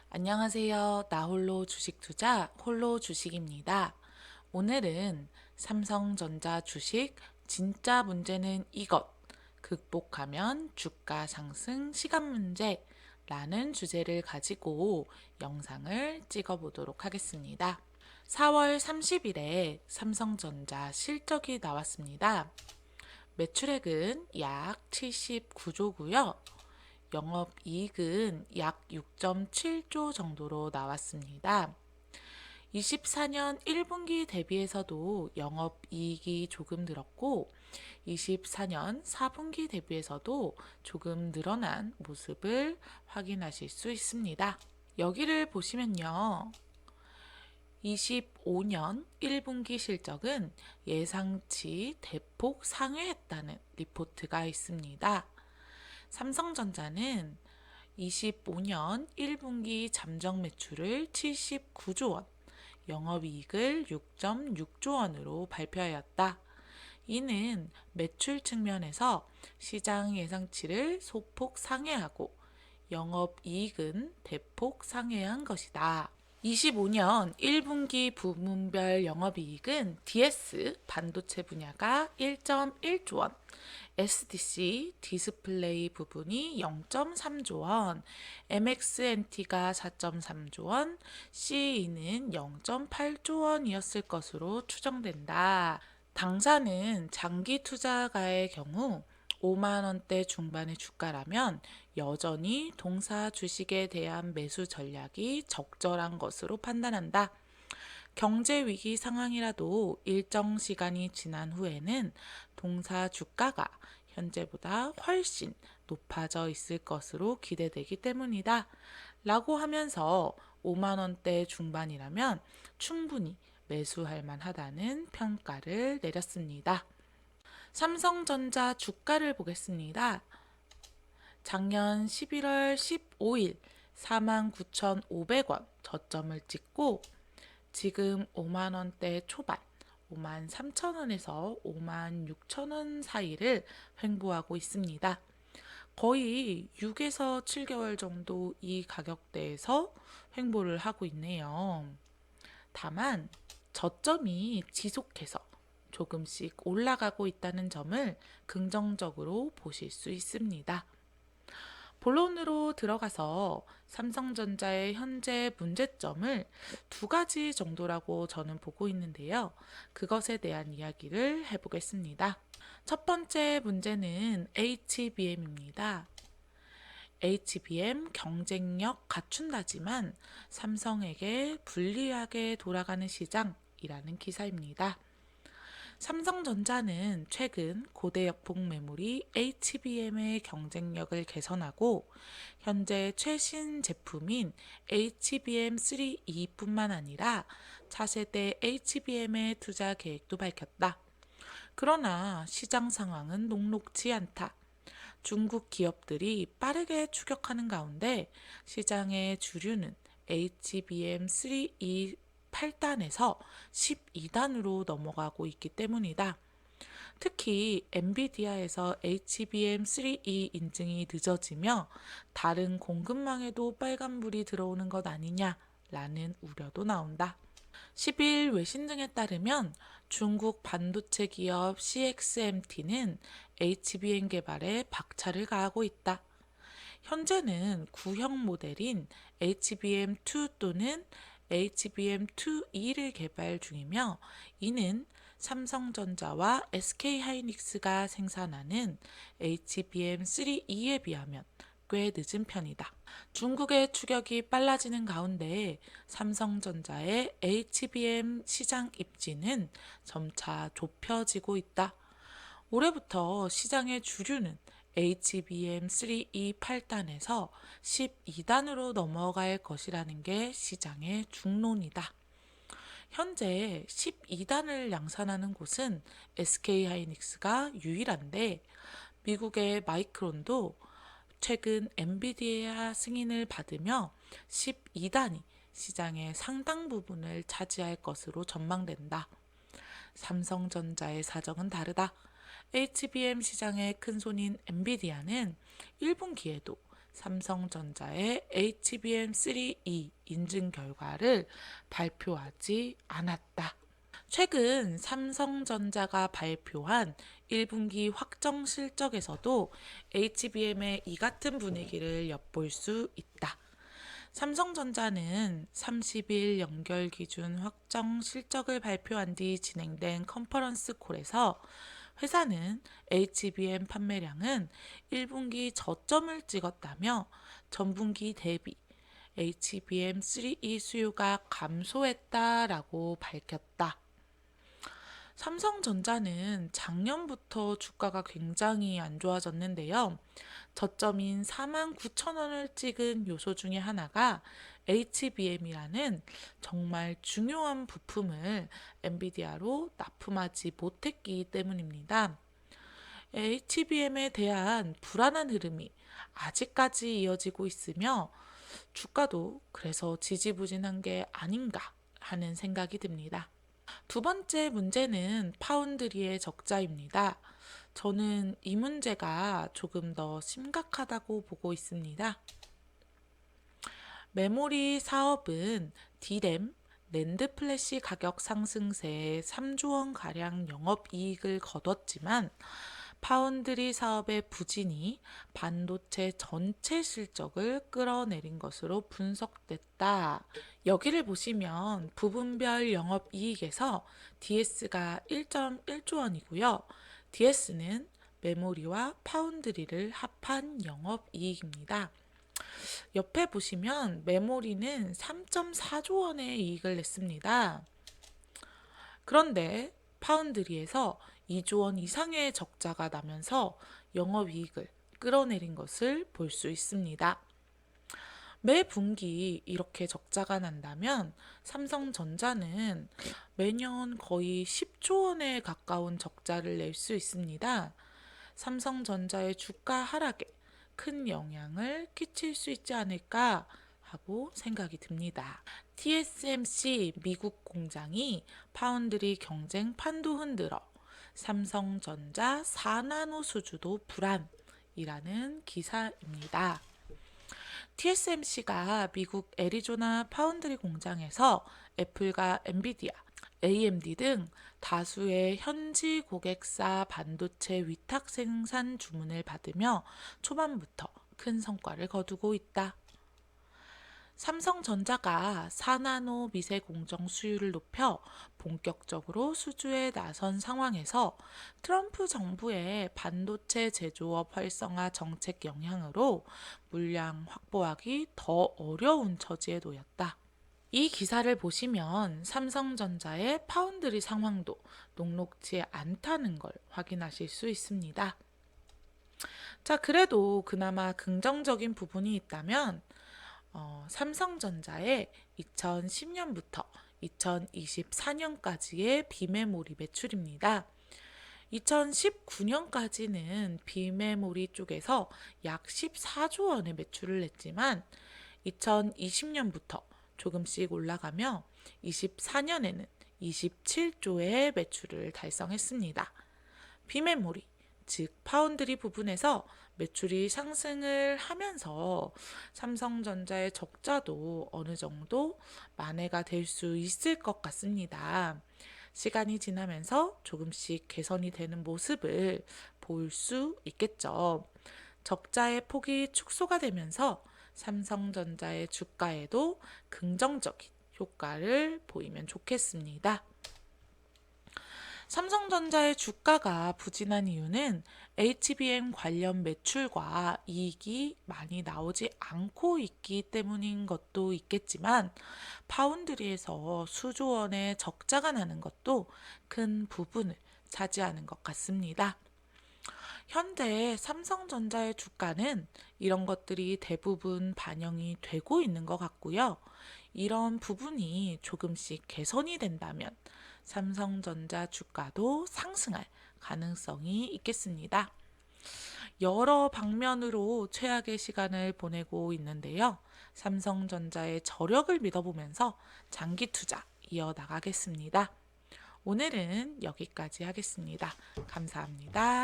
안녕하세요. 나홀로 주식투자 홀로 주식입니다. 오늘은 삼성전자 주식 진짜 문제는 이것 극복하면 주가 상승 시간 문제라는 주제를 가지고 영상을 찍어 보도록 하겠습니다. 4월 30일에 삼성전자 실적이 나왔습니다. 매출액은 약 79조고요. 영업이익은 약 6.7조 정도로 나왔습니다. 24년 1분기 대비해서도 영업이익이 조금 늘었고 24년 4분기 대비해서도 조금 늘어난 모습을 확인하실 수 있습니다. 여기를 보시면요. 25년 1분기 실적은 예상치 대폭 상회했다는 리포트가 있습니다. 삼성전자는 25년 1분기 잠정 매출을 79조 원, 영업이익을 6.6조 원으로 발표하였다. 이는 매출 측면에서 시장 예상치를 소폭 상회하고 영업이익은 대폭 상회한 것이다. 25년 1분기 부문별 영업이익은 DS 반도체 분야가 1.1조 원, SDC 디스플레이 부분이 0.3조 원, MXNT가 4.3조 원, CE는 0.8조 원이었을 것으로 추정된다. 당사는 장기 투자가의 경우 5만 원대 중반의 주가라면 여전히 동사 주식에 대한 매수 전략이 적절한 것으로 판단한다. 경제 위기 상황이라도 일정 시간이 지난 후에는 동사 주가가 현재보다 훨씬 높아져 있을 것으로 기대되기 때문이다. 라고 하면서 5만 원대 중반이라면 충분히 매수할 만하다는 평가를 내렸습니다. 삼성전자 주가를 보겠습니다. 작년 11월 15일 49,500원 저점을 찍고 지금 5만 원대 초반 5만 3천 원에서 5만 6천 원 사이를 횡보하고 있습니다. 거의 6에서 7개월 정도 이 가격대에서 횡보를 하고 있네요. 다만 저점이 지속해서 조금씩 올라가고 있다는 점을 긍정적으로 보실 수 있습니다. 본론으로 들어가서 삼성전자의 현재 문제점을 두 가지 정도라고 저는 보고 있는데요. 그것에 대한 이야기를 해보겠습니다. 첫 번째 문제는 HBM입니다. HBM 경쟁력 갖춘다지만 삼성에게 불리하게 돌아가는 시장이라는 기사입니다. 삼성전자는 최근 고대역폭 메모리 HBM의 경쟁력을 개선하고 현재 최신 제품인 HBM3E뿐만 아니라 차세대 HBM의 투자 계획도 밝혔다. 그러나 시장 상황은 녹록지 않다. 중국 기업들이 빠르게 추격하는 가운데 시장의 주류는 HBM3E 8단에서 12단으로 넘어가고 있기 때문이다. 특히 엔비디아에서 HBM3E 인증이 늦어지며 다른 공급망에도 빨간불이 들어오는 것 아니냐라는 우려도 나온다. 10일 외신 등에 따르면 중국 반도체 기업 CXMT는 HBM 개발에 박차를 가하고 있다. 현재는 구형 모델인 HBM2 또는 HBM2E를 개발 중이며 이는 삼성전자와 SK하이닉스가 생산하는 HBM3E에 비하면 꽤 늦은 편이다. 중국의 추격이 빨라지는 가운데 삼성전자의 HBM 시장 입지는 점차 좁혀지고 있다. 올해부터 시장의 주류는 HBM3E 8단에서 12단으로 넘어갈 것이라는 게 시장의 중론이다. 현재 12단을 양산하는 곳은 SK하이닉스가 유일한데 미국의 마이크론도 최근 엔비디아 승인을 받으며 12단이 시장의 상당 부분을 차지할 것으로 전망된다. 삼성전자의 사정은 다르다. HBM 시장의 큰손인 엔비디아는 1분기에도 삼성전자의 HBM3E 인증 결과를 발표하지 않았다. 최근 삼성전자가 발표한 1분기 확정 실적에서도 HBM의 이 같은 분위기를 엿볼 수 있다. 삼성전자는 30일 연결 기준 확정 실적을 발표한 뒤 진행된 컨퍼런스 콜에서 회사는 HBM 판매량은 1분기 저점을 찍었다며 전분기 대비 HBM3E 수요가 감소했다라고 밝혔다. 삼성전자는 작년부터 주가가 굉장히 안 좋아졌는데요. 저점인 49,000원을 찍은 요소 중에 하나가 HBM이라는 정말 중요한 부품을 엔비디아로 납품하지 못했기 때문입니다. HBM에 대한 불안한 흐름이 아직까지 이어지고 있으며 주가도 그래서 지지부진한 게 아닌가 하는 생각이 듭니다. 두 번째 문제는 파운드리의 적자입니다. 저는 이 문제가 조금 더 심각하다고 보고 있습니다. 메모리 사업은 D램, 낸드 플래시 가격 상승세에 3조 원가량 영업이익을 거뒀지만 파운드리 사업의 부진이 반도체 전체 실적을 끌어내린 것으로 분석됐다. 여기를 보시면 부분별 영업이익에서 DS가 1.1조 원이고요. DS는 메모리와 파운드리를 합한 영업이익입니다. 옆에 보시면 메모리는 3.4조 원의 이익을 냈습니다. 그런데 파운드리에서 2조 원 이상의 적자가 나면서 영업이익을 끌어내린 것을 볼 수 있습니다. 매 분기 이렇게 적자가 난다면 삼성전자는 매년 거의 10조 원에 가까운 적자를 낼 수 있습니다. 삼성전자의 주가 하락에 큰 영향을 끼칠 수 있지 않을까 하고 생각이 듭니다. TSMC 미국 공장이 파운드리 경쟁 판도 흔들어 삼성전자 4나노 수주도 불안이라는 기사입니다. TSMC가 미국 애리조나 파운드리 공장에서 애플과 엔비디아, AMD 등 다수의 현지 고객사 반도체 위탁 생산 주문을 받으며 초반부터 큰 성과를 거두고 있다. 삼성전자가 4나노 미세 공정 수율을 높여 본격적으로 수주에 나선 상황에서 트럼프 정부의 반도체 제조업 활성화 정책 영향으로 물량 확보하기 더 어려운 처지에 놓였다. 이 기사를 보시면 삼성전자의 파운드리 상황도 녹록지 않다는 걸 확인하실 수 있습니다. 자, 그래도 그나마 긍정적인 부분이 있다면 삼성전자의 2010년부터 2024년까지의 비메모리 매출입니다. 2019년까지는 비메모리 쪽에서 약 14조 원의 매출을 냈지만 2020년부터 조금씩 올라가며 24년에는 27조의 매출을 달성했습니다. 비메모리, 즉 파운드리 부분에서 매출이 상승을 하면서 삼성전자의 적자도 어느 정도 만회가 될 수 있을 것 같습니다. 시간이 지나면서 조금씩 개선이 되는 모습을 볼 수 있겠죠. 적자의 폭이 축소가 되면서 삼성전자의 주가에도 긍정적인 효과를 보이면 좋겠습니다. 삼성전자의 주가가 부진한 이유는 HBM 관련 매출과 이익이 많이 나오지 않고 있기 때문인 것도 있겠지만 파운드리에서 수조 원의 적자가 나는 것도 큰 부분을 차지하는 것 같습니다. 현재 삼성전자의 주가는 이런 것들이 대부분 반영이 되고 있는 것 같고요. 이런 부분이 조금씩 개선이 된다면 삼성전자 주가도 상승할 가능성이 있겠습니다. 여러 방면으로 최악의 시간을 보내고 있는데요. 삼성전자의 저력을 믿어보면서 장기 투자 이어나가겠습니다. 오늘은 여기까지 하겠습니다. 감사합니다.